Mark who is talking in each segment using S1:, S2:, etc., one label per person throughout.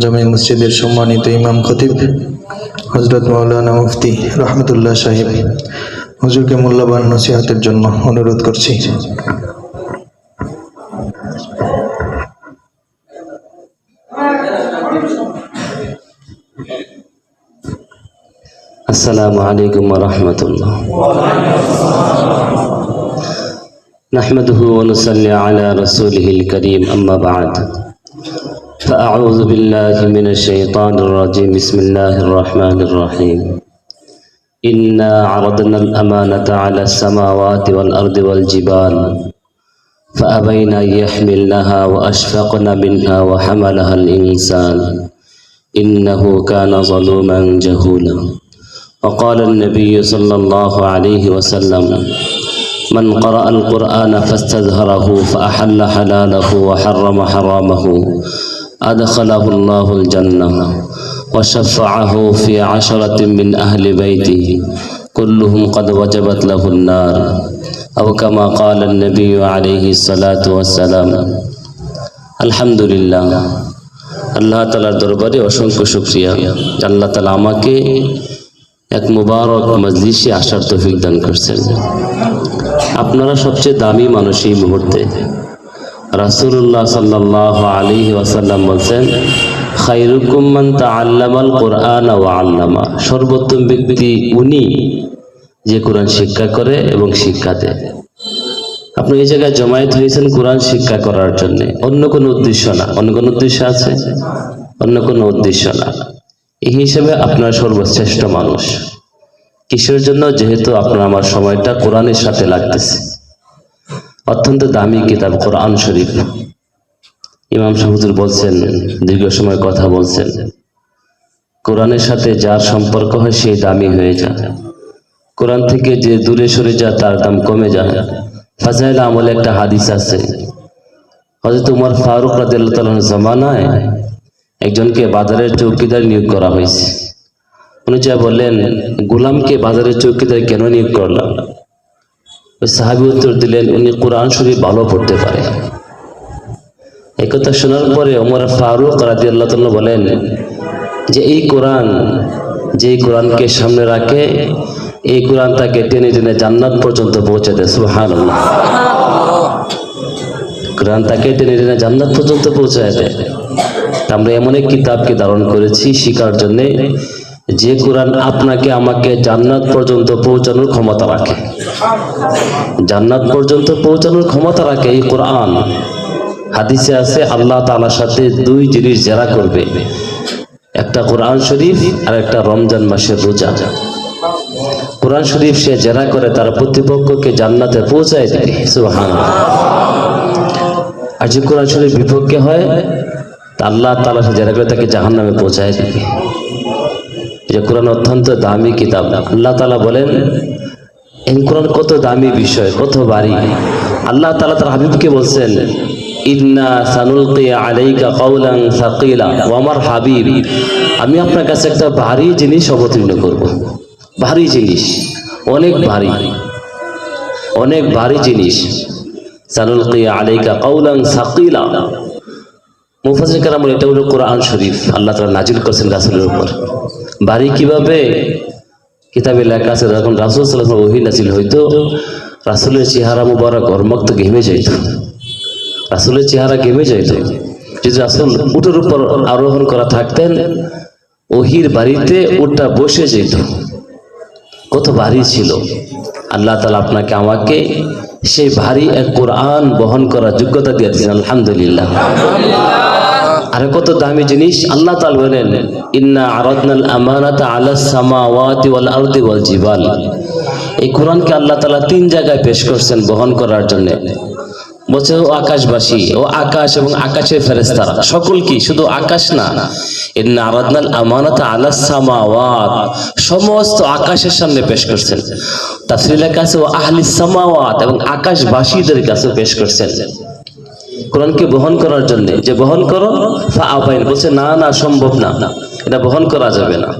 S1: জামে মসজিদের সম্মানিত ইমাম খতিব হযরত মাওলানা মুফতি রহমতুল্লাহ সাহেব হুজুরকে মূল্যবান নসিহতের জন্য অনুরোধ করছি।
S2: আসসালামু আলাইকুম ওয়া রাহমাতুল্লাহ। নাহমাদুহু ওয়া নুসাল্লি আলা রাসূলিহিল কারীম, আম্মা বা'দ। فأعوذ بالله من الشيطان الرجيم. بسم الله الرحمن الرحيم. إنا عرضنا الأمانة على السماوات والأرض والجبال فأبين أن يحملنها وأشفقن منها وحملها الإنسان إنه كان ظلوما جهولا. وقال النبي صلى الله عليه وسلم: من قرأ القرآن فاستظهره فأحل حلاله وحرم حرامه أدخله الله الجنة وشفعه في 10 من أهل بيته كلهم قد وجبت له النار أو كما قال النبي عليه الصلاة والسلام. الحمد لله. আল্লাহ তাআলার দরবারে অসংখ্য শুকরিয়া, আল্লাহ তাআলা আমাকে এক মুবারক মজলিসে আসার তৌফিক দান করছেন। আপনারা সবচেয়ে দামি মানুষ এই মুহূর্তে। রাসূলুল্লাহ সাল্লাল্লাহু আলাইহি ওয়াসাল্লাম বলেন, খায়রুকুম মান তাআল্লামাল কুরআনা ওয়া আল্লামা। সর্বোত্তম ব্যক্তি উনি যে কোরআন শিক্ষা করে এবং শিক্ষা দেয়। আপনি এই জায়গায় জমায়েত হয়েছেন কোরআন শিক্ষা করার জন্য, অন্য কোনো উদ্দেশ্য না। অন্য কোনো উদ্দেশ্য আছে? অন্য কোনো উদ্দেশ্য না। এই হিসেবে আপনার সর্বশ্রেষ্ঠ মানুষ। কিসের জন্য? যেহেতু আপনার আমার সময়টা কোরআনের সাথে লাগতেছে। অত্যন্ত দামি কিতাব কোরআন শরীফ। ইমাম সাহেব হুজুর বলছেন, দীর্ঘ সময় কথা বলছেন, কোরআনের সাথে যার সম্পর্ক হয় সেই দামি হয়ে যায়। কোরআন থেকে যে দূরে সরে যায় তার দাম কমে যায়। ফাজাইল আমলে একটা হাদিস আছে, হযরত উমর ফারুক রাদিয়াল্লাহু তাআলার জামানায় একজনকে বাজারের চৌকিদার নিয়োগ করা হয়েছে। উনি যা বললেন, গোলামকে বাজারের চৌকিদার কেন নিয়োগ করলাম? ওই সাহাবী উত্তর দিলেন, উনি কোরআন শরীফ ভালো পড়তে পারে। এই কথা শোনার পরে ওমর ফারুক রাদিয়াল্লাহু তাআলা বলেন যে এই কোরআন, যে কোরআনকে সামনে রাখে, এই কোরআন তাকে টেনে টেনে জান্নাত পর্যন্ত পৌঁছে দেয়। সুবহানাল্লাহ। কোরআন তাকে টেনে টেনে জান্নাত পর্যন্ত পৌঁছায় দেয়। আমরা এমন এক কিতাবকে ধারণ করেছি শিকার জন্য, যে কোরআন আপনাকে আমাকে জান্নাত পর্যন্ত পৌঁছানোর ক্ষমতা রাখে। জান্নাত পর্যন্ত পৌঁছানোর ক্ষমতা রাখে এই কোরআন। হাদিসে আছে, আল্লাহ তাআলার সাথে দুই জিনিস যারা করবে, একটা কোরআন শরীফ আর একটা রমজান মাসের রোজা। কোরআন শরীফ সে যারা করে তার প্রতিপক্ষকে জান্নাতে পৌঁছায় দেবে। সুবহানাল্লাহ। আর যে কোরআন শরীফ বিপক্ষে হয়, আল্লাহ তাআলা সে যারা করে তাকে জাহান্নামে পৌঁছায় দেবে। যে কোরআন অত্যন্ত দামি কিতাব। আল্লাহ তাআলা বলেন, এই কোরআন কত দামি বিষয়, কত ভারী। আল্লাহ তাআলা তার হাবিবকে বলছেন, ইন্না সানুলকি আলাইকা কাওলান সাকিলা। ও আমার হাবিব, আমি আপনার কাছে একটা ভারী জিনিস অবতীর্ণ করব। ভারী জিনিস, অনেক ভারী, অনেক ভারী জিনিস। সানুলকি আলাইকা কাওলান সাকিলা। মুফাসসির কেরাম বলেন, এটা হলো কোরআন শরীফ। আল্লাহ তাআলা নাজিল করেছেন রাসূলের উপর। ভারী কিভাবে? কিতাবে লেখা আছে, যখন রাসূল সাল্লাল্লাহু আলাইহি ওয়াসাল্লাম ওহী নাজিল হইতো, রাসূলের চেহারা মুবারক গরমক্ত ঘেমে যাইত। রাসূলের চেহারা ঘেমে যাইত। যদি রাসূল উটের উপর আরোহণ করা থাকতেন, ওহীর বাড়িতে উটটা বসে যেত। কত ভারী ছিল। আল্লাহ তাআলা আপনাকে আমাকে সেই ভারী এক কোরআন বহন করার যোগ্যতা দিয়েছেন। আলহামদুলিল্লাহ। আর কত দামি জিনিস। আল্লাহ তাআলা বলেন, ইন্না আরাদনাল আমানাতা আলাস সামাওয়াতি ওয়াল আরদি ওয়াল জিবাল। এই কোরআনকে আল্লাহ তাআলা 3 জায়গায় পেশ করছেন বহন করার জন্য। বলছে, ও আকাশবাসী, ও আকাশ এবং আকাশের ফেরেশতারা, সকল কি, শুধু আকাশ না। ইন্না আরাদনাল আমানাতা আলাস সামাওয়াত, সমস্ত আকাশের সামনে পেশ করছেন। তাফসীরের কাছে ও আহলিস সামাওয়াত, এবং আকাশবাসীদের কাছে পেশ করছেন কোরআনকে বহন করার জন্য। যে বহন করো, ফা আবাইন, বলছে না না, সম্ভব না, এটা বহন করা যাবে না।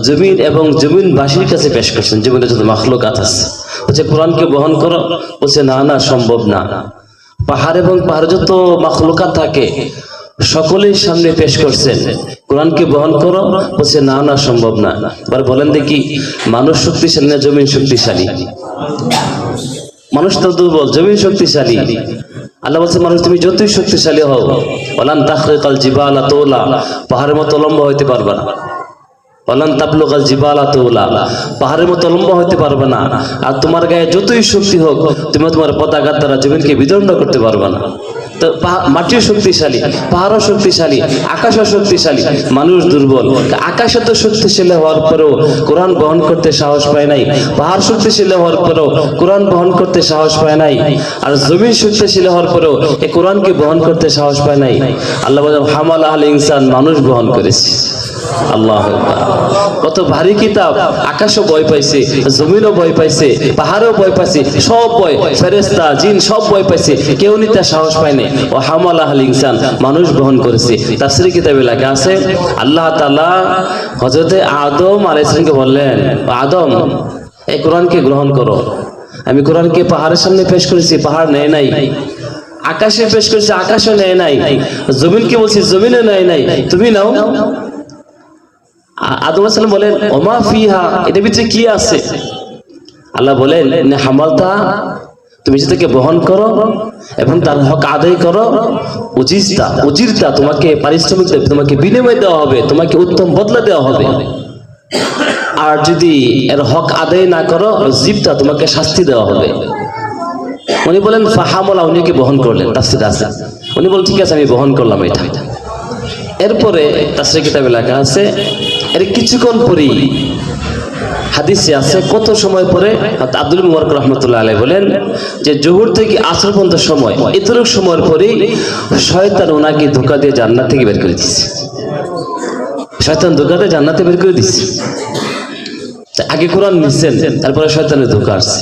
S2: জমিন এবং জমিনবাসীর কাছে পেশ করছেন, জমিনে যত মাখলুকাত আছে, বলছে কোরআনকে বহন করো, বলছে না না, সম্ভব না। পাহাড় এবং পাহাড় যত মাখলুকাত থাকে সকলের সামনে পেশ করছেন, কোরআনকে বহন করো, বলছে না না সম্ভব না। এবার বলেন দেখি, মানুষ শক্তিশালী না জমিন শক্তিশালী? মানুষ তো দুর্বল, জমিন শক্তিশালী। আল্লাহ বলছে মানুষ তুমি যতই শক্তিশালী হও, ওয়ালান তাখরিকাল জিবালা তুলা, পাহাড়ের মতো লম্বা হইতে পারবে না। ওয়ালান তাবলুগাল জিবালা তুলা, পাহাড়ের মতো লম্বা হইতে পারবে না। আর তোমার গায়ে যতই শক্তি হোক, তুমি তোমার পতাকার দ্বারা জমিনকে বিদণ্ড করতে পারবে না। তো মাটিও শক্তিশালী, পাহাড়ও শক্তিশালী, আকাশও শক্তিশালী, মানুষ দুর্বল। আকাশ এত শক্তিশালী হওয়ার পরেও কোরআন বহন করতে সাহস পায় নাই, পাহাড় শক্তিশালী হওয়ার পরেও কোরআন বহন করতে সাহস পায় নাই, আর জমিন শক্তিশালী হওয়ার পরেও এই কোরআনকে বহন করতে সাহস পায় নাই। আল্লাহ বলেন হামাল আল ইনসান, মানুষ বহন করেছে। আল্লাহ, কত ভারী কিতাব, আকাশও ভয় পাইছে, জমিনও ভয় পাইছে, পাহাড়ও ভয় পাইছে, সব ভয়, ফেরেশতা জিন সব ভয় পাইছে, কেউ নিতে সাহস পায়নি। ও হামালাহাল ইনসান, মানুষ বহন করেছে। তাফসীরে কিতাবে লেখা আছে, আল্লাহ তাআলা হযরতে আদম আলাইহিস সালামকে বললেন, আদম এই কোরআনকে গ্রহণ করো। আমি কোরআনকে পাহাড়ের সামনে পেশ করেছি, পাহাড় নেয় নাই। আকাশে পেশ করেছি, আকাশও নেয় নাই। জমিনকে বলছি, জমিনও নেয় নাই, তুমি নাও। আদম আলাইহিস সালাম বলেন ওমা ফিহা, এটার ভিতরে কি আছে? আল্লাহ বলেন হামালতা, তুমি সেটাকে বহন করো এবং তার হক আদায় করো। উজিরতা, তোমাকে পারিশ্রমিক দেবে, তোমাকে বিনিময় দেওয়া হবে, তোমাকে উত্তম বদলা দেওয়া হবে। আর যদি এর হক আদায় না করো, জিবতা, তোমাকে শাস্তি দেওয়া হবে। উনি বলেন ফাহামলা, উনিকে বহন করলেন। তাফসীরে আছে, উনি বলেন ঠিক আছে আমি বহন করলাম এটা। এরপরে তাফসীরে কিতাবে লেখা আছে, এর কিছুক্ষণ পরেই হাদিসে আছে, কত সময় পরে আব্দুল মুবারক রাহমাতুল্লাহ আলাইহি বলেন যে জোহর থেকে আসর পর্যন্ত সময়, এতটুকু সময়ের পরেই শয়তান ওনাকে ধোঁকা দিয়ে জান্নাত থেকে বের করে দিচ্ছে। শয়তান ধোঁকা দিয়ে জান্নাতে বের করে দিচ্ছে। আগে কোরআন নিচ্ছেন, তারপরে শয়তানের ধোঁকা আসছে।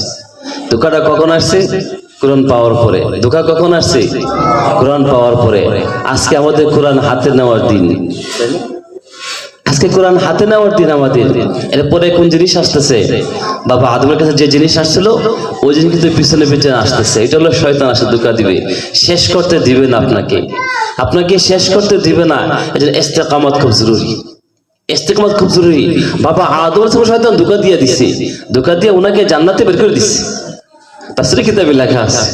S2: ধোঁকাটা কখন আসছে? কোরআন পাওয়ার পরে। ধোঁকা কখন আসছে? কোরআন পাওয়ার পরে। আজকে আমাদের কোরআন হাতে নেওয়ার দিন, আজকে কোরআন হাতে নেওয়ার দিন আমাদের। এরপরে কোন জিনিস আসতেছে? বাবা আদমের কাছে যে জিনিস আসছিল, ওই জিনিস কিন্তু পিছনে পিছনে আসতেছে। এটা হলো শয়তান আসে ধোঁকা দিবে, শেষ করতে দিবে না আপনাকে শেষ করতে দিবে না। এই জন্য ইস্তেকামত খুব জরুরি, ইস্তেকামত খুব জরুরি। বাবা আদমের সাথে শয়তান ধোঁকা দিয়ে দিছে, ধোঁকা দিয়ে ওনাকে জান্নাতে বের করে দিচ্ছে। তাফসীরে কিতাবে লেখা আছে।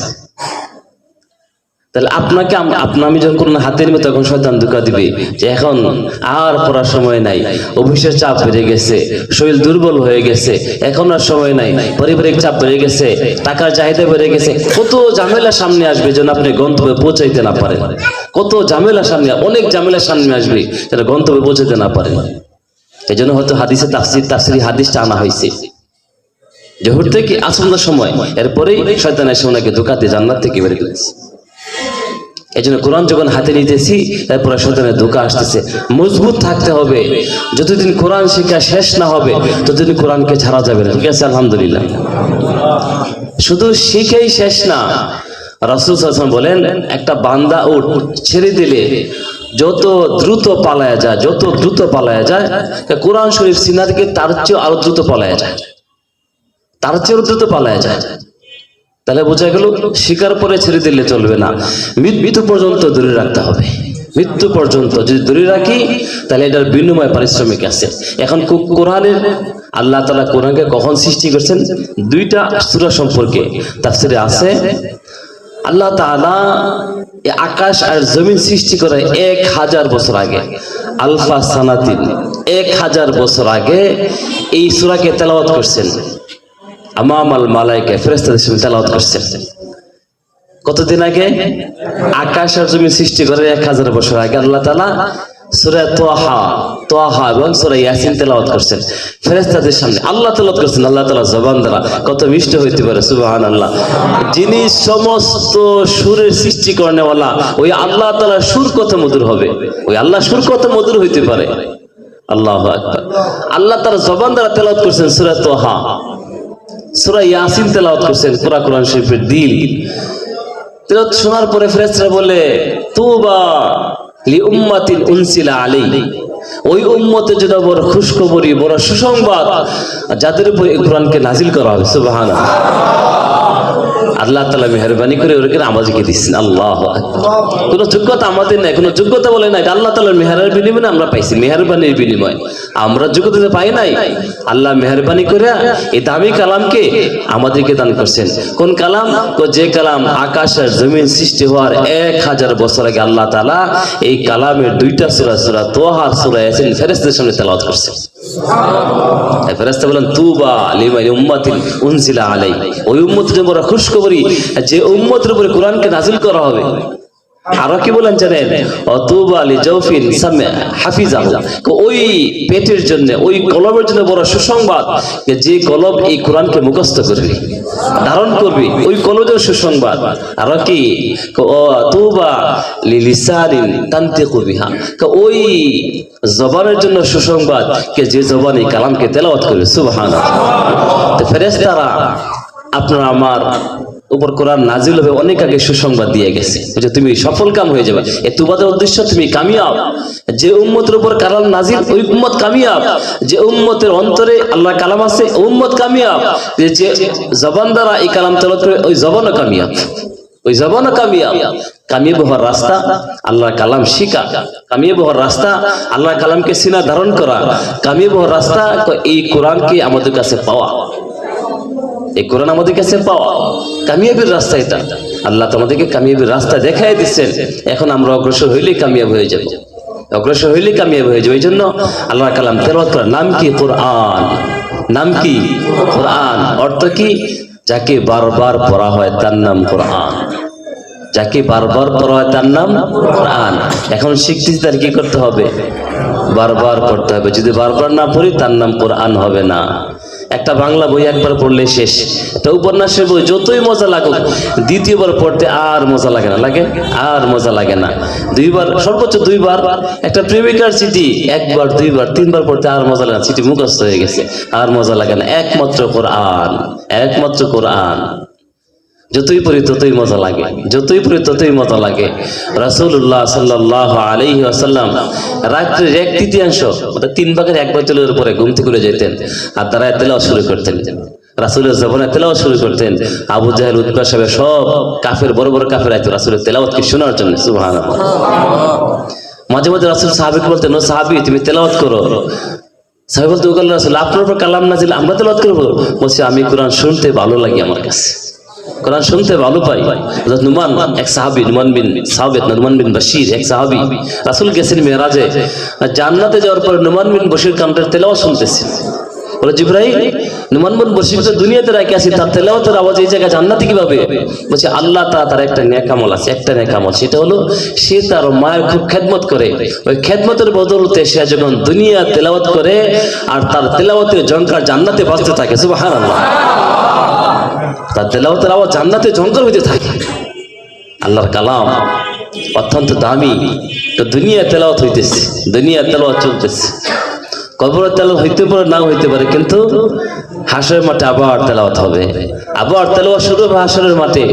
S2: তাহলে আমি যখন কোরআন হাতে নিবে, তখন শয়তান ধোঁকা দিবে যে এখন আর পড়ার সময় নাই, অফিসের চাপ বেড়ে গেছে, শরীর দুর্বল হয়ে গেছে, এখন আর সময় নাই, পারিবারিক চাপ বেড়ে গেছে, টাকার চাহিদা বেড়ে গেছে। কত ঝামেলা সামনে আসবে যেন আপনি গন্তব্যে পৌঁছাইতে না পারেন। কত ঝামেলা সামনে, অনেক ঝামেলা সামনে আসবে যেন গন্তব্যে পৌঁছাইতে না পারেন। এই জন্য হয়তো হাদিসে তাফসীরি হাদিসটা আনা হয়েছে, জোহর থেকে আসরের সময়। এরপরেই শয়তান এসে ওনাকে ধোঁকা দিয়ে জান্নাত থেকে বের করে দিচ্ছে। এই জন্য কোরআন যখন হাতে নিতেছি, তারপরে শয়তানের ধোঁকা আসতেছে। মজবুত থাকতে হবে। যতদিন কোরআন শিক্ষা শেষ না হবে, ততদিন কোরআনকে ছাড়া যাবে না। ঠিক আছে, আলহামদুলিল্লাহ। শুধু শিখেই শেষ না, রাসূল সাল্লাল্লাহু আলাইহি ওয়াসাল্লাম বলেন একটা বান্দা উট ছেড়ে দিলে যত দ্রুত পালায়া যায়, কোরআন শরীফ সিনা থেকে তার চেয়ে আরো দ্রুত পালায়া যায়, তাহলে বোঝা গেল শিকার পরে ছেড়ে দিলে চলবে না, মৃত্যু পর্যন্ত দূরে রাখতে হবে। মৃত্যু পর্যন্ত যদি দূরে রাখি, তাহলে এটার বিনিময় পারিশ্রমিক আছে। এখন কোরআনের আল্লাহ তাআলা কোরআনকে কখন সৃষ্টি করেছেন? দুইটা সূরা সম্পর্কে তাফসীরে আছে। আল্লাহ তাআলা আকাশ আর জমিন সৃষ্টি করে 1000 বছর আগে, আলফা সানাতিন, 1000 বছর আগে এই সূরাকে তেলাওয়াত করছেন। আমামাল মালায়েকা, ফেরেশতাদের সামনে তেলাওয়াত করছেন। কতদিন আগে? আকাশ আর জমিন সৃষ্টি করে 1000 বছর আগে আল্লাহ তাআলা সূরা তাহা এবং সূরা ইয়াসিন তেলাওয়াত করছেন ফেরেশতাদের সামনে। আল্লাহ তেলাওয়াত করছেন আল্লাহ তাআলা জবান দ্বারা। কত মিষ্টি হইতে পারে, সুবহানাল্লাহ। যিনি সমস্ত সুরের সৃষ্টি করেনওয়ালা, ওই আল্লাহ তাআলার সুর কত মধুর হবে, ওই আল্লাহ সুর কত মধুর হইতে পারে। আল্লাহু আকবার। আল্লাহ তাআলা জবান দ্বারা তেলাওয়াত করছেন সূরা তাহা, সূরা ইয়াসিন তেলাওয়াত করছেন, পুরা কোরআন শরীফের দিল। তেলাওয়াত শোনার পরে ফেরেশতারা বলে তুবা লি উম্মাতিন উনসিলা আলাইহি, ওই উম্মতের জন্য বড় খুশখবরি, বড় সুসংবাদ যাদের উপর এই কোরআনকে নাজিল করা হবে। সুবহানাল্লাহ। আল্লাহ তাআলা মেহেরবানি করে ওরকে আমাদেরকে দিচ্ছেন। আল্লাহু আকবার। কোনো যোগ্যতা আমাদের নাই, কোনো যোগ্যতা বলে নাই, আল্লাহ তাআলার মেহেরের বিনিময়ে আমরা পাইছি, মেহেরবানির বিনিময়। আমরা যোগ্যতা পাই নাই, আল্লাহ মেহেরবানি করে এই দামি কালামকে আমাদেরকে দান করছেন। কোন কালাম? যে কালাম আকাশের জমিন সৃষ্টি হওয়ার 1000 বছর আগে আল্লাহ তাআলা এই কালামের 2টা সূরা, সূরা তোহা আর সূরা ইয়াসিন ফেরেশতাদের সামনে তেলাওয়াত করছেন। ফেরেশতা বলেন তুবা লিমান উম্মাতিন উনজিলা আলাই, ওই উম্মতের উপর খুশখবরি যে উম্মতের উপরে কোরআনকে নাযিল করা হবে। আরো কি বলেন জানেন? অতুবা লিজাউফিন সামা হাফিজাহু, ওই পেটের জন্য, ওই কলবের জন্য বড় সুসংবাদ যে কলব এই কোরআনকে মুখস্থ করবে, ধারণ করবে, ওই কলবের সুসংবাদ। আর কি অতুবা লিলিসানিন তানতিকু বিহা, ওই জবানের জন্য সুসংবাদ যে জবান এই কালামকে তেলাওয়াত করবে। সুবহানাল্লাহ। তো ফেরেশতারা আপনার আমার উপর কোরআন নাজিল হবে অনেক আগে সুসংবাদ দিয়ে গেছে যে তুমি সফল কাম হয়ে যাবে। এই তুবাদের উদ্দেশ্য তুমি কামিয়াব। যে উম্মতের উপর কালাম নাজিল ওই উম্মত কামিয়াব। যে উম্মতের অন্তরে আল্লাহ কালাম আছে ওই উম্মত কামিয়াব। যে জবান দ্বারা এই কালাম তেলাওয়াত করে ওই জবানও কামিয়াব, ওই জবানও কামিয়াব। কামিয়াব হওয়ার রাস্তা আল্লাহর কালাম শিখা, কামিয়াব হওয়ার রাস্তা আল্লাহর কালামকে সিনা ধারণ করা, কামিয়াব হওয়ার রাস্তা এই কোরআনকে আমাদের কাছে পাওয়া, এই কোরআন আমাদের কাছে পাওয়া কামিয়াবির রাস্তা। এটা আল্লাহ তোমাদেরকে কামিয়াবির রাস্তা দেখাই দিচ্ছেন। এখন আমরা অগ্রসর হইলেই কামিয়াব হয়ে যাব, অগ্রসর হইলেই কামিয়াব হয়ে যাবে। এই জন্য আল্লাহর কালাম তেলাওয়াত করার নাম কি? কোরআন। নাম কি? কোরআন। অর্থ কি? যাকে বারবার পড়া হয় তার নাম কোরআন, যাকে বারবার পড়া হয় তার নাম কোরআন। এখন শিখতেছি তার কি করতে হবে? বারবার পড়তে হবে। যদি বারবার না পড়ি তার নাম কোরআন হবে না। একটা বাংলা বই একবার পড়লে শেষ, একটা উপন্যাসের বই যতই মজা লাগুক দ্বিতীয়বার পড়তে আর মজা লাগে না, লাগে আর মজা লাগে না। দুইবার, সর্বোচ্চ দুইবার। একটা প্রেমিকার চিঠি একবার, দুইবার, তিনবার পড়তে আর মজা লাগে না, চিঠি মুখস্থ হয়ে গেছে, আর মজা লাগে না। একমাত্র কোরআন, একমাত্র কোরআন। যতই পড়ি ততই মজা লাগে, যতই পড়ি ততই মজা লাগে। রাসূলুল্লাহ সাল্লাল্লাহু আলাইহি ওয়াসাল্লাম রাত্রে 1/3 অর্থাৎ 3 ভাগের 1 ভাগ চলের উপরে ঘুম থেকে উঠে যেতেন আর দাঁড়ায় তেলাওয়াত শুরু করতেন। রাসূলের জবানে তেলাওয়াত শুরু করতেন। আবু জাহেল, উতবা সাহেব সব কাফের, বড় বড় কাফের আইতো রাসূলের তেলাওয়াতকে শোনার জন্য। সুবহানাল্লাহ। মাঝে মাঝে রাসূল সাহাবীকে বলতেন, ও সাহাবী তুমি তেলাওয়াত করো। সাহাবী বলতে, ও আল্লাহর রাসূল আপনার উপর কালাম নাজিল, আমরা তেলাওয়াত করব? বলছে আমি কোরআন শুনতে ভালো লাগে, আমার কাছে কোরআন শুনতে ভালো পাই। নুমান এক সাহাবী, নুমান বিন সাবিত, নুমান বিন বশির এক সাহাবী, রাসূল গেছেন মেরাজে, জান্নাতে যাওয়ার পর নুমান বিন বশির কান্ডের তেলাওয়াত শুনতেছেন। বলে জিবরাইল, নুমান বিন বশির তো দুনিয়াতে রাখে আছে, তার তেলাওয়াতের আওয়াজ এই জায়গায় জান্নাতে কিভাবে? বলছে আল্লাহ তার একটা নেক আমল আছে, একটা নেক আমল, সেটা হলো সে তার মায়ের খুব খেদমত করে। ওই খেদমতের বদলতে সে যখন দুনিয়া তেলাওয়াত করে আর তার তেলাওয়াতের ঝংকার জান্নাতে বাজতে থাকে। সুবহানাল্লাহ। তার তেলাওয়াতের আওয়াজ জান্নাতে ঝংকার হইতে থাকে। আল্লাহর কালাম অত্যন্ত দামি। তো দুনিয়া তেলাওয়াত হইতেছে, দুনিয়া তেলাওয়াত চলতেছে। কবরের তেলাওয়াত হইতে পারে, না হইতে পারে, কিন্তু হাসরের মাঠে আবার তেলাওয়াত হবে। আবার তেলাওয়াত শুরু হবে হাসরের মাঠে।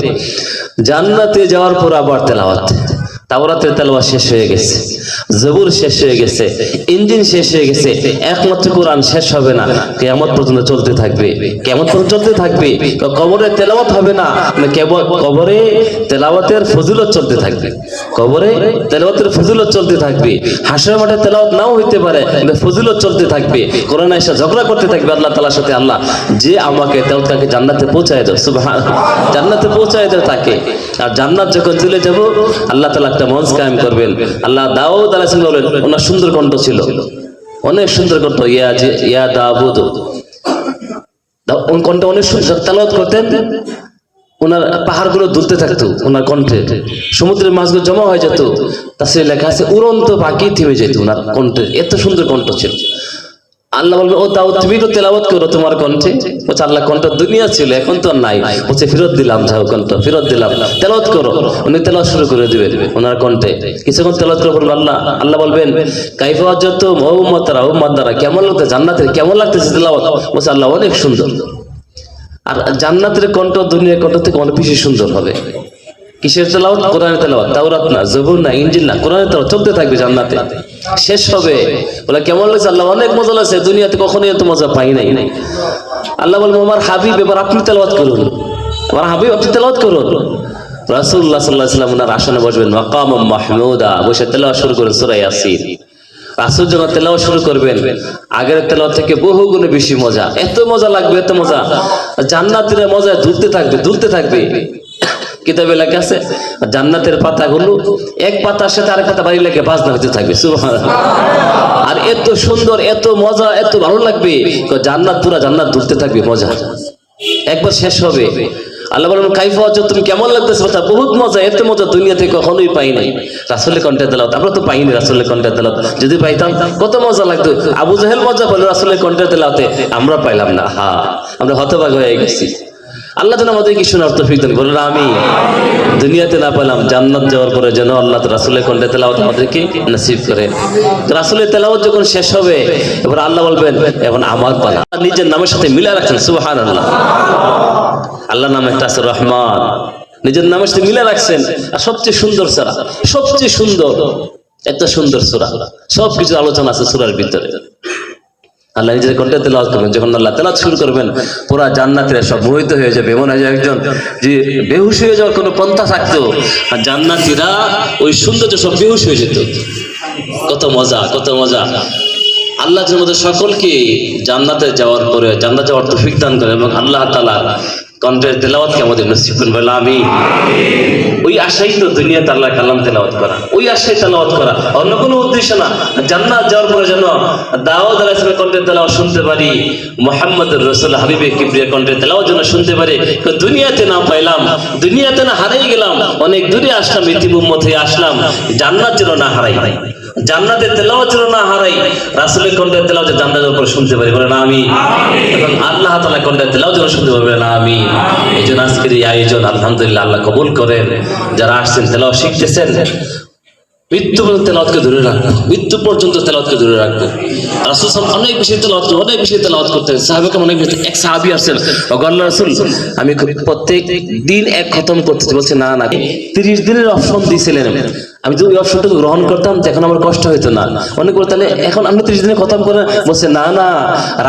S2: জান্নাতে যাওয়ার পর আবার তেলাওয়াত। তাওরাতের তেলাওয়াত শেষ হয়ে গেছে, জবুর শেষ হয়ে গেছে, ইঞ্জিন শেষ হয়ে গেছে, একমাত্র কোরআন শেষ হবে না, কিয়ামত পর্যন্ত চলতে থাকবে, কিয়ামত পর্যন্ত চলতে থাকবে। কবরে তেলাওয়াত হবে না, কেবল কবরে তেলাওয়াতের ফজিলত চলতে থাকবে, কবরে তেলাওয়াতের ফজিলত চলতে থাকবে। হাসরের মাঠে তেলাওয়াত নাও হইতে পারে, কিন্তু ফজিলত চলতে থাকবে। কোরআন এসে ঝগড়া করতে থাকবে আল্লাহ তাআলার সাথে, আল্লাহ যে আমাকে তেলাওয়াতকে জান্নাতে পৌঁছায় দাও, সুবহানাল্লাহ, জান্নাতে পৌঁছায় দাও তাকে। আর জান্নাত যখন চলে যাব আল্লাহ তাআলা একটা মঞ্চ কায়েম করবেন। আল্লাহ দাউদ আলাইহিস সালাম বলেন, ওনার সুন্দর কণ্ঠ ছিল, অনেক সুন্দর কণ্ঠ। ইয়া দাউদ, কণ্ঠ অনেক সুন্দর, তেলাওয়াত করতেন, ওনার পাহাড়গুলো দুলতে থাকতো ওনার কণ্ঠে, সমুদ্রের মাছগুলো জমা হয়ে যেত। তাফসীরে লেখা আছে উড়ন্ত পাখি থেমে যেত ওনার কণ্ঠে, এত সুন্দর কণ্ঠ ছিল। আল্লাহ বলবে, ও দাউদ তুমি তো তেলাওয়াত করো তোমার কণ্ঠে। বলছে আল্লাহ কণ্ঠ দুনিয়া ছিল, এখন তো নাই। বলছে ফেরত দিলাম, যাও কণ্ঠ ফেরত দিলাম, তেলাওয়াত করো। উনি তেলাওয়াত শুরু করে দিবেন ওনার কণ্ঠে। কিছুক্ষণ তেলাওয়াত করে বলবো আল্লাহ বলবেন, কাইফা ওয়াজাদতু উম্মাতারা, উম্মাতারা কেমন লাগতেছে, জান্নাতের কেমন লাগতেছে তেলাওয়াত? বলছে আল্লাহ অনেক সুন্দর। আর জান্নাতের কণ্ঠ দুনিয়ার কণ্ঠ থেকে অনেক বেশি সুন্দর হবে। কিসের তেলাওয়াত? কোরআনের তেলাওয়াত। তাওরাত না, জবুর না, ইনজিল না, কোরআনের তেলাওয়াত চলতে থাকবে জান্নাতে, শেষ হবে। বলে কেমন লাগছে? আল্লাহ অনেক মজা লাগছে, দুনিয়াতে কখনোই এত মজা পাই নাই। আল্লাহ বলবো আমার হাবিব এবার আপনি তেলাওয়াত করুন। আমার হাবিব আপনি তেলাওয়াত করুন। রাসূলুল্লাহ সাল্লাল্লাহু আলাইহি ওয়াসাল্লাম ওনার আসনে বসবেন, মাকামাম মাহমুদা, বসে তেলাওয়াত শুরু করেন সূরা ইয়াসিন। রাসূল যখন তেলাওয়াত শুরু করবেন, আগের তেলাওয়াত থেকে বহু গুণে বেশি মজা, এত মজা লাগবে, এত মজা, জান্নাতীরা মজা দুলতে থাকবে। কিতাবে লেখা আছে জান্নাতের পাতাগুলো এক পাতার সাথে আরেক পাতা বাড়ি লেগে বাজনা হতে থাকবে, সুবহানাল্লাহ। আর এত সুন্দর, এত মজা, এত ভালো লাগবে, জান্নাত পুরা জান্নাত দুলতে থাকবে, মজা একবার শেষ হবে। আল্লাহ বলেন কাইফা ওয়াজা, তুমি কেমন লাগতেছে? কথা বহুত মজা, এত মজা দুনিয়াতে কখনোই পাই নাই। রাসূলের কণ্ঠে তেলাওয়াত আমরা তো পাইনি, রাসূলের কণ্ঠে তেলাওয়াত যদি পাইতাম কত মজা লাগতো। আবু জাহেল মজা পেল রাসূলের কণ্ঠে তেলাওয়াতে, আমরা পাইলাম না। আমরা হতভাগ হয়ে গেছি। আল্লাহ যেন আমাদের কি শোনার তৌফিক দান করেন, আমি দুনিয়াতে না পেলাম, জান্নাত যাওয়ার পরে যেন আল্লাহ রাসূলের কণ্ঠে তেলাওয়াত আমাদেরকে নসিব করেন। রাসূলের তেলাওয়াত যখন শেষ হবে, এবার আল্লাহ বলবেন এখন আমার পালা। নিজের নামের সাথে মিলে রাখছেন, সুবহানাল্লাহ। আল্লাহর নাম একটা আছে রহমান, নিজের নামের সাথে মিলে রাখছেন। আর সবচেয়ে সুন্দর সূরা, সবচেয়ে সুন্দর, এত সুন্দর সূরা, সবকিছু আলোচনা আছে সূরার ভিতরে। আল্লাহ নিজের কণ্ঠে তেলাওয়াত করবেন, যখন আল্লাহ তেলাওয়াত শুরু করবেন, পুরা জান্নাতীরা সব মোহিত হয়ে যাবে। মনে হয় একজন যে বেহুশ হয়ে যাওয়ার কোনো পন্থা থাকতো, আর জান্নাতীরা ওই সৌন্দর্য সব বেহুশ হয়ে যেত। কত মজা, কত মজা। আল্লাহ আমাদের সকলকে জান্নাতে যাওয়ার পরে জান্নাতে যাওয়ার তৌফিক দান করেন, এবং আল্লাহ তাআলা কণ্ঠের তেলাওয়াতকে আমাদের নসিব করেন, বলে আমিন। ওই আশাই তো দুনিয়াতে আল্লাহ কালাম তেলাওয়াত করা, ওই আশাই তেলাওয়াত করা, অন্য কোনো উদ্দেশ্য না। জান্নাত যাওয়ার পরে যেন দাউদ আলাইহিস সালামের কণ্ঠের তেলাওয়াত শুনতে পারি, মুহাম্মদুর রাসূল হাবিবে কিবরিয়া কণ্ঠের তেলাওয়াত যেন শুনতে পারি। দুনিয়াতে না পাইলাম, দুনিয়াতে না হারিয়ে গেলাম, অনেক দূরে আসলাম, ইতিম উম্মত হয়ে আসলাম, জান্নাত যেন না হারাই, জান্নাতের তেলাওয়াত যেন না হারাই, রাসূলের কণ্ঠের তেলাওয়াত জান্নাতের উপর শুনতে পারি, বলেন আমিন। এবং আল্লাহ তাআলা কণ্ঠের তেলাওয়াত যেন শুনতে পারি, বলেন আমিন। এই জন্য আজকের এই আয়োজন আলহামদুলিল্লাহ আল্লাহ কবুল করেন। যারা আসছেন তেলাওয়াত শিখতেছেন, মৃত্যু পর্যন্ত তেলাওয়াতকে ধরে রাখবো, মৃত্যু পর্যন্ত তেলাওয়াতকে ধরে রাখবো। রাসূল সাল্লাল্লাহু অনেক বেশি তেলাওয়াত করতেন, অনেক বেশি তেলাওয়াত করতেন। সাহাবাকে অনেক বেশি। এক সাহাবী আসছেন, আল্লাহর রাসূল আমি প্রত্যেক দিন এক খতম করতেছি। বলছে না না, 30 দিনের অপশন দিয়েছিলেন, আমি যদি ওই অপশনটা গ্রহণ করতাম তখন আমার কষ্ট হইতো না। অনেক বলে তাহলে এখন আপনি 30 দিনে খতম করেন। বলছে না না,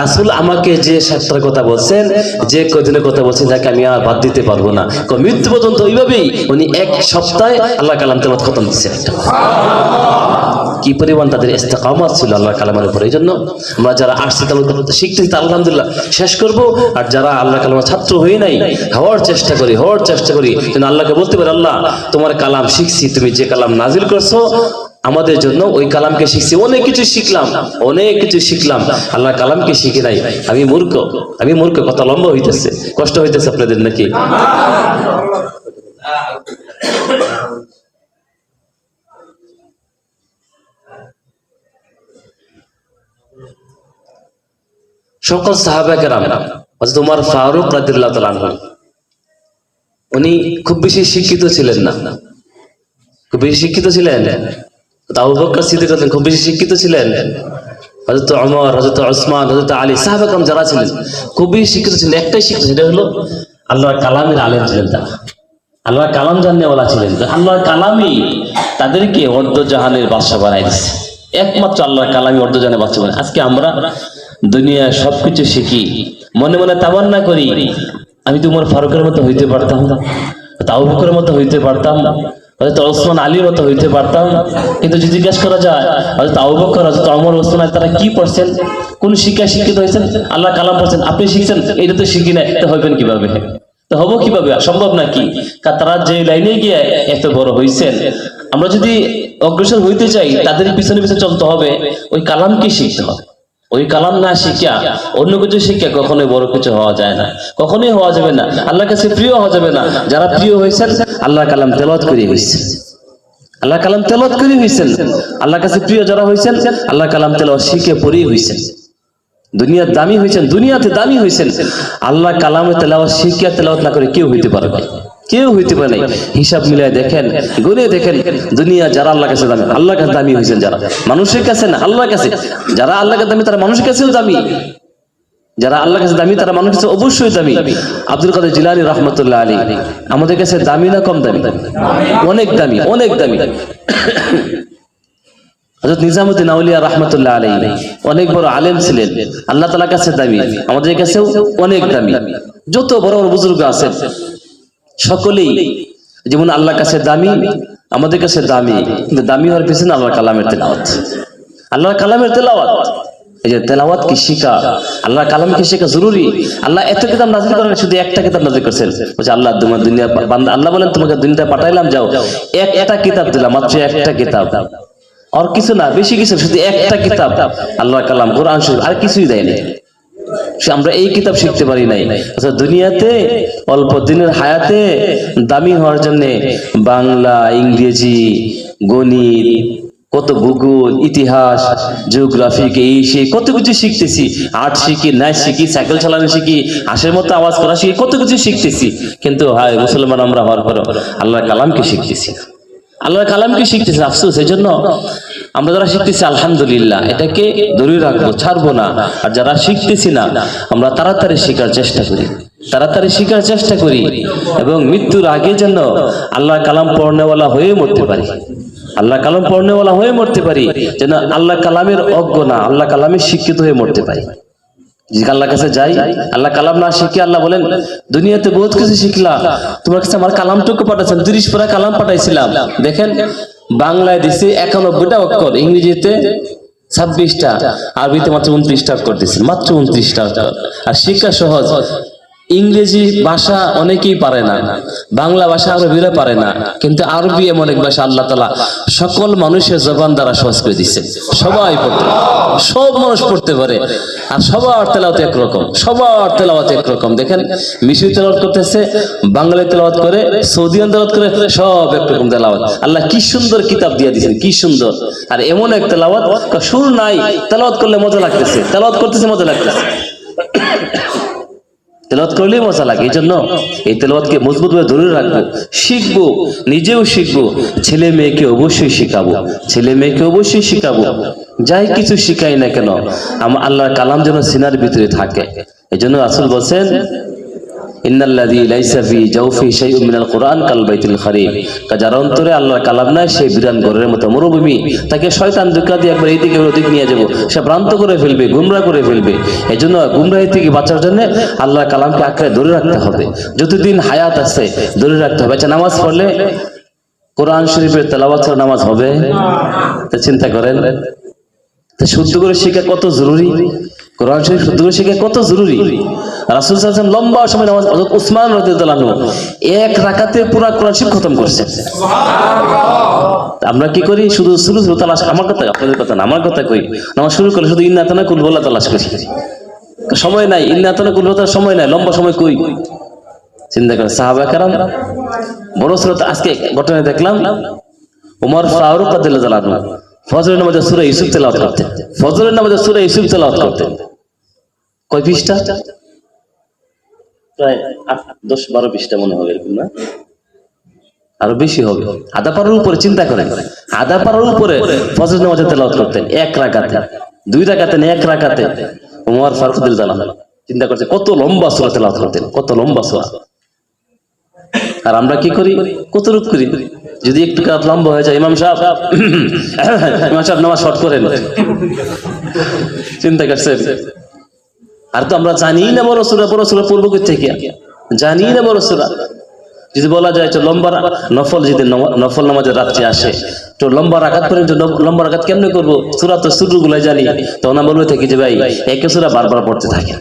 S2: রাসূল আমাকে যে সপ্তাহের কথা বলছেন, যে কদিনের কথা বলছেন, যাকে আমি আর বাদ দিতে পারবো না। মৃত্যু পর্যন্ত ওইভাবেই উনি এক সপ্তাহে আল্লাহ কালাম তেলাওয়াত খতম দিচ্ছেন। কি পরিমাণ তাদের ইস্তেকামত ছিল আল্লাহ কালামের উপর। এই জন্য আমরা যারা আসছি তেলাওয়াত শিখতেছি, আলহামদুলিল্লাহ শেষ করব। আর যারা আল্লাহ কালামের ছাত্র হই নাই, হওয়ার চেষ্টা করি, যেন আল্লাহকে বলতে পারি, আল্লাহ তোমার কালাম শিখছি, তুমি যে কালাম নাজিল করছো আমাদের জন্য, ওই কালামকে শিখছি, অনেক কিছু শিখলাম, আল্লাহ কালামকে শিখে নাই। আমি মূর্খ। কথা লম্বা হইতেছে, কষ্ট হইতেছে আপনাদের নাকি? সকল সাহাবা কেরাম, হযরত ওমর ফারুক রাদিয়াল্লাহু তাআলা আনহু, উনি খুব বেশি শিক্ষিত ছিলেন না, খুব বেশি শিক্ষিত ছিলেন। আবু বকর সিদ্দিক খুব বেশি শিক্ষিত ছিলেন। হযরত ওমর, হযরত ওসমান, হযরত আলী, সাহাবা কেরাম যারা ছিলেন খুব বেশি শিক্ষিত ছিলেন। একটাই শিক্ষিত, সেটা হলো আল্লাহর কালামের আলেম ছিলেন তারা। আল্লাহর কালাম জাননেওয়ালা ছিলেন। আল্লাহর কালামই তাদেরকে অর্ধ জাহানের বাদশা বানাই দিচ্ছে। একমাত্র আল্লাহর কালামই অর্ধ জাহানের বাদশা বানায়। আজকে আমরা দুনিয়ায় সবকিছু শিখি, মনে মনে তামান্না করি আমি তো ওমর ফারুকের মতো হইতে পারতাম, আবু বকরের মতো হইতে পারতাম, হয়তো ওসমান আলীর মতো হইতে পারতাম। কিন্তু যদি জিজ্ঞাসা করা যায় হয়তো আবু বকর, হয়তো ওমর, ওসমান তারা কি পড়ছেন, কোন শিক্ষায় শিক্ষিত হয়েছেন? আল্লাহ কালাম পড়ছেন, আপনি শিখছেন, এটা তো শিখি নাই, তো হইবেন কিভাবে? তো হবো কিভাবে? সম্ভব নাকি? তারা যে লাইনে গিয়ে এত বড় হইছেন, আমরা যদি অগ্রসর হইতে চাই তাদের পিছনে পিছনে চলতে হবে, ওই কালামকে শিখতে হবে। ওই কালাম না শিক্ষা অন্য কিছু শিক্ষা কখনোই বড় কিছু হওয়া যায় না, কখনোই হওয়া যাবে না, আল্লাহর কাছে প্রিয় হওয়া যাবে না। যারা প্রিয় হয়েছেন আল্লাহ কালাম তেলাওয়াত করে হয়েছে, আল্লাহ কালাম তেলাওয়াত করে হয়েছেন। আল্লাহর কাছে প্রিয় যারা হয়েছেন আল্লাহ কালাম তেলাওয়াত শিখে পড়েই হয়েছেন। দুনিয়ার দামি হয়েছেন, দুনিয়াতে দামি হয়েছেন। আল্লাহ কালামে তেলাওয়াত শিক্ষা তেলাওয়াত না করে কেউ হইতে পারবে, কেউ হইতে পারে না। হিসাব মিলায় দেখেন, গুনে দেখেন, দুনিয়া যারা আল্লাহর কাছে দামি, আল্লাহর কাছে দামি হয়েছেন যারা, মানুষের কাছে না আল্লাহর কাছে। যারা আল্লাহর কাছে দামি তারা মানুষের কাছেও দামি, যারা আল্লাহর কাছে দামি তারা মানুষের কাছে অবশ্যই দামি। আব্দুল কাদের জিলানী রাহমাতুল্লাহ আলাইহি আমাদের কাছে দামি না কম দামি? অনেক দামি, অনেক দামি। হযরত নিজামউদ্দিন আউলিয়া রাহমাতুল্লাহ আলাইহি অনেক বড় আলেম ছিলেন, আল্লাহ তাআলার কাছে দামি, আমাদের কাছেও অনেক দামি। যত বড় বড় বুজুর্গ আছেন সকলেই যেমন আল্লাহর কাছে দামি, আমাদের কাছে দামি, কিন্তু দামি হওয়ার পিছনে আল্লাহর কালামের তেলাওয়াত, আল্লাহর কালামের তেলাওয়াত। এই যে তেলাওয়াত কি শিখা, আল্লাহর কালাম কি শিখা জরুরি। আল্লাহ এত কিতাব নাযিল করেন, শুধু একটা কিতাব নাযিল করেছেন। বলছে আল্লাহ তোমার দুনিয়া বান্দা, আল্লাহ বলেন তোমাকে দুনিয়াতে পাঠাইলাম, যাও একটা কিতাব দিলাম, মাত্র একটা কিতাব, আর কিছু না, বেশি কিছু, শুধু একটা কিতাব, আল্লাহর কালাম কোরআন শরীফ, আর কিছুই দেয়নি। আমরা এই কিতাব শিখতে পারি নাই। আচ্ছা, দুনিয়াতে অল্প দিনের হায়াতে দামি হওয়ার জন্য বাংলা, ইংরেজি, গণিত, কত ভূগোল, ইতিহাস, জিওগ্রাফি, এই সেই কত কিছু শিখতেছি, আর্ট শিখি, নাচ শিখি, সাইকেল চালানো শিখি, হাঁসের মতো আওয়াজ করা শিখি, কত কিছু শিখতেছি, কিন্তু হায় মুসলমান আমরা হওয়ার পর আল্লাহর কালামকে শিখতেছি, আল্লাহর কালামকে শিখতেছি। আফসোস, এই জন্য আমরা যারা শিখতেছি আলহামদুলিল্লাহ, এটাকে ধরে রাখবো, ছাড়বো না। আর যারা শিখতেছি না, আমরা তাড়াতাড়ি শেখার চেষ্টা করি, তাড়াতাড়ি শেখার চেষ্টা করি, এবং মৃত্যুর আগে যেন আল্লাহর কালাম পড়নেওয়ালা হয়ে মরতে পারি, আল্লাহ কালাম পড়নেওয়ালা হয়ে মরতে পারি, যেন আল্লাহ কালামের অজ্ঞ না, আল্লাহ কালামের শিক্ষিত হয়ে মরতে পারি। যে আল্লাহর কাছে যাই, আল্লাহ কালাম না শিখে, আল্লাহ বলেন দুনিয়াতে বহুত কিছু শিখলাম, তোমার কাছে আমার কালামটুকু পাঠাচ্ছেন, 30 পারা কালাম পাঠাইছিলাম। দেখেন বাংলায় দিছে 91টা অক্ষর, ইংরেজিতে 26টা, আরবিতে মাত্র 29টা অক্ষর দিচ্ছে, মাত্র 29টা অক্ষর। আর শিক্ষা সহজ, ইংরেজি ভাষা অনেকেই পারে না, বাংলা ভাষা আরবিরা পারে না, কিন্তু আরবি এমন এক ভাষা আল্লাহ তাআলা সকল মানুষের জবান দ্বারা সহজ করে দিচ্ছে, সবাই পড়তে, সব মানুষ পড়তে পারে। আর সবার তেলাওয়াত একরকম, সবার তেলাওয়াত একরকম। দেখেন মিশরি তেলাওয়াত করতেছে, বাংলায় তেলাওয়াত করে, সৌদিয়ান তেলাওয়াত করে, সব একরকম তেলাওয়াত। আল্লাহ কি সুন্দর কিতাব দিয়ে দিয়েছেন, কি সুন্দর। আর এমন এক তেলাওয়াত, সুর নাই, তেলাওয়াত করলে মজা লাগতেছে, তেলাওয়াত করতেছে মজা লাগতেছে, তেলাওয়াত করলেই মজা লাগে। এই জন্য এই তেলাওয়াতকে মজবুত ভাবে ধরে রাখবো, শিখবো, নিজেও শিখবো, ছেলে মেয়েকে অবশ্যই শিখাবো, ছেলে মেয়েকে অবশ্যই শিখাবো। যাই কিছু শিখাই না কেন, আমার আল্লাহর কালাম যেন সিনার ভিতরে থাকে। এই জন্য রাসূল বলছেন, ইন্নাল্লাযী লাইসা ফি জাওফি শাইউম মিনাল কুরআন কাল বাইতুল খারিব, যার অন্তরে আল্লাহর কালাম নাই, সে বিরান ঘরের মতো মরুভূমি। তাকে শয়তান ধোঁকা দিয়ে একবার এইদিকে ওদিকে নিয়ে যাব, সে ভ্রান্ত করে ফেলবে, গুমরা করে ফেলবে। এই জন্য গুমরাহি থেকে বাঁচার জন্য আল্লাহর কালামকে আঁকড়ে ধরে রাখতে হবে, যতদিন হায়াত আছে ধরে রাখতে হবে। আচ্ছা, নামাজ পড়লে কোরআন শরীফের তেলাওয়াত ছাড়া নামাজ হবে? তা চিন্তা করেন, তা শুদ্ধ করে শেখা কত জরুরি, কোরআন শরীফ শুদ্ধ করে শেখা কত জরুরি। রাসূল সাল্লাল্লাহু আলাইহি ওয়াসাল্লাম লম্বা সময় নামাজ, হযরত উসমান রাদিয়াল্লাহু আনহু এক রাকাতে পুরো কোরআন শরীফ খতম করছেন। সুবহানাল্লাহ। আমরা কি করি, শুধু শুরু তালাশ, আমার কথা, আপনাদের কথা না, আমার কথা কই, নামাজ শুরু করলে শুধু ইন্না আতানা কুল বলা তালাশ করি, সময় নাই, ইন্না আতানা কুল বলার সময় নাই, লম্বা সময় কই। চিন্তা করেন সাহাবা কেরাম বড় সুরত। আজকে ঘটনা দেখলাম, ওমর ফারুক রাদিয়াল্লাহু আনহু ফজরের নামাজে সূরা ইউসুফ তেলাওয়াত করতেন, ফজরের নামাজে সূরা ইউসুফ তেলাওয়াত করতেন। কয় পৃষ্ঠা? প্রায় 10-12 পৃষ্ঠা মনে হবে, এরকম না, আরো বেশি হবে, আধা পারার উপরে। চিন্তা করেন, আধা পারার উপরে ফজর নামাজে তেলাওয়াত করতেন, এক রাকাতে, 2 রাকাতে না, 1 রাকাতে। ওমর ফারুক রাদিয়াল্লাহু আনহু চিন্তা করছে কত লম্বা সূরা তেলাওয়াত করতেন, কত লম্বা সূরা। আর আমরা কি করি, কত রূপ করি, যদি একটু কাজ লম্বা হয়ে যায়, ইমাম সাহেব নামাজ শর্ট করেন, চিন্তা করছেন। আর তো আমরা জানি না বড় সূরা পড়বো থেকে, জানি না বড় সূরা। যদি বলা যায় তো লম্বা নফল, যদি নফল নামাজের রাত্রে আসে, তো লম্বা রাকাত পর্যন্ত, লম্বা রাকাত কেমনে করবো, সূরা তো শুরুগুলাই জানি, তখন আমরা বলে থাকি যে ভাই একে সূরা বারবার পড়তে থাকে,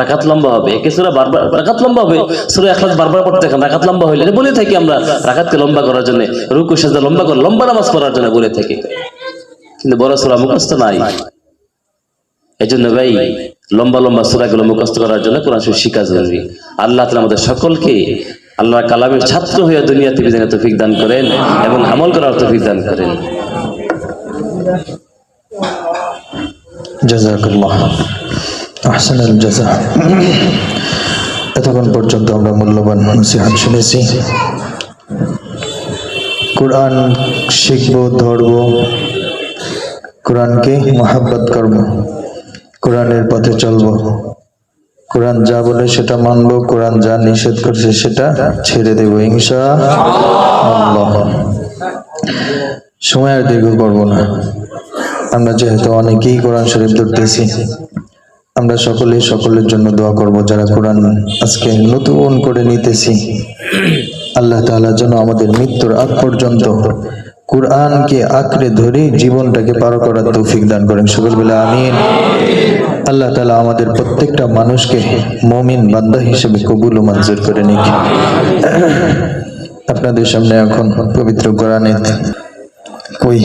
S2: রাকাত লম্বা হবে, একে সূরা বারবার, রাকাত লম্বা হবে, সূরা ইখলাস বারবার পড়তে থাকেন, রাকাত লম্বা হইলে বলে থাকি আমরা, রাকাতকে লম্বা করার জন্য, রুকু সিজদা লম্বা করে, লম্বা নামাজ পড়ার জন্য বলে থাকি, কিন্তু বড় সূরা মুখস্থ নাই। এই জন্য ভাই লম্বা লম্বা সূরাগুলো মুখস্থ করার জন্য কোরআন শরীফ শিখা জরুরি। আল্লাহ তাআলা আমাদের সকলকে আল্লাহর কালামের ছাত্র হয়ে দুনিয়াতে বিজয়ের তৌফিক দান করেন এবং আমল করার তৌফিক দান করেন।
S1: জাযাকাল্লাহ আহসানুল জাযা। এতক্ষণ পর্যন্ত আমরা মূল্যবান নসিহত শুনেছি। কোরআন শিখব, ধরব, কোরআনকে মহব্বত করব, কোরআনের পথে চলব, কোরআন যা বলে সেটা মানব, কোরআন যা নিষেধ করছে সেটা ছেড়ে দেব ইনশাআল্লাহ। সময় আর দীর্ঘ করব না, আমরা যেহেতু অনেকেই কোরআন শরীফ ধরতেছি, আমরা সকলের জন্য দোয়া করব, যারা কোরআন আজকে নতুন করে নিতেছি, আল্লাহ তাআলা যেন আমাদের মৃত্যুর আগ পর্যন্ত কুরআনকে আঁকড়ে ধরে জীবনটাকে পার করার তৌফিক দান করেন, সকল বলে আমিন। আল্লাহ তাআলা আমাদের প্রত্যেকটা মানুষকে মুমিন বান্দা হিসেবে কবুল ও মঞ্জুর করে নিক। আপনাদের সামনে এখন পবিত্র কোরআনের কই